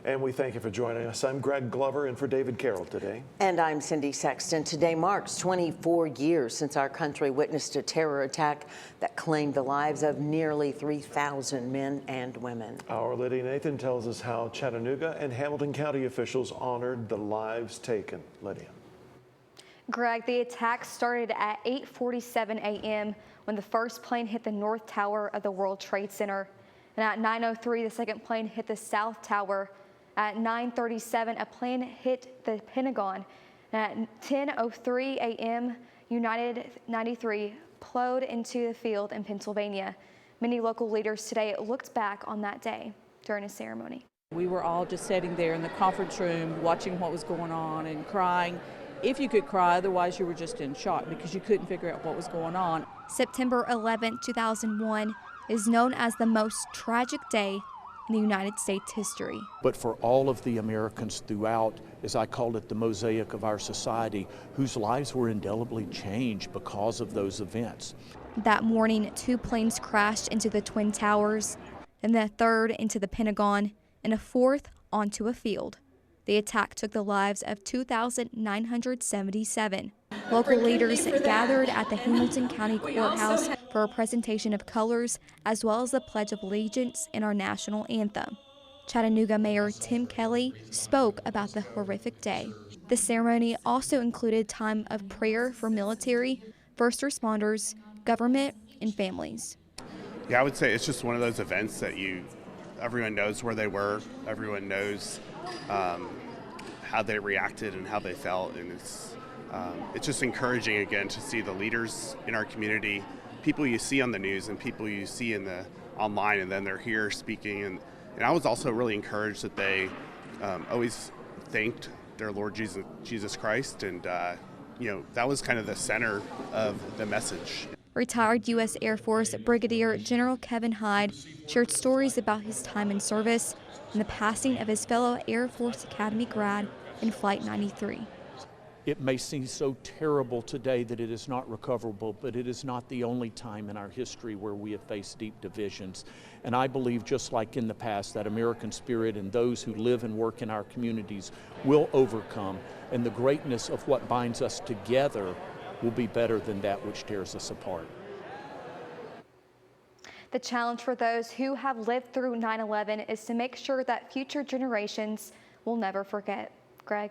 And we thank you for joining us. I'm Greg Glover in for David Carroll today. And I'm Cindy Sexton. Today marks 24 years since our country witnessed a terror attack that claimed the lives of nearly 3,000 men and women. Our Lydia Nathan tells us how Chattanooga and Hamilton County officials honored the lives taken. Lydia. Greg, the attack started at 8:47 a.m. when the first plane hit the north tower of the World Trade Center. And at 9:03, the second plane hit the south tower. At 9:37, a plane hit the Pentagon. And at 10:03 a.m., United 93 plowed into the field in Pennsylvania. Many local leaders today looked back on that day during a ceremony. We were all just sitting there in the conference room watching what was going on and crying. If you could cry, otherwise you were just in shock because you couldn't figure out what was going on. September 11, 2001 is known as the most tragic day in the United States history. But for all of the Americans throughout, as I called it, the mosaic of our society, whose lives were indelibly changed because of those events. That morning, 2 planes crashed into the Twin Towers, and the third into the Pentagon, and a fourth onto a field. The attack took the lives of 2,977. Local leaders gathered at the Hamilton County Courthouse for a presentation of colors as well as the Pledge of Allegiance and our national anthem. Chattanooga Mayor Tim Kelly spoke about the horrific day. The ceremony also included time of prayer for military, first responders, government, and families. Yeah, I would say it's just one of those events that everyone knows where they were, everyone knows how they reacted and how they felt, and it's just encouraging again to see the leaders in our community, people you see on the news and people you see in the online, and then they're here speaking. And I was also really encouraged that they always thanked their Lord Jesus Christ, and that was kind of the center of the message. Retired U.S. Air Force Brigadier General Kevin Hyde shared stories about his time in service and the passing of his fellow Air Force Academy grad in Flight 93. It may seem so terrible today that it is not recoverable, but it is not the only time in our history where we have faced deep divisions. And I believe, just like in the past, that American spirit and those who live and work in our communities will overcome, and the greatness of what binds us together will be better than that which tears us apart. The challenge for those who have lived through 9/11 is to make sure that future generations will never forget. Greg?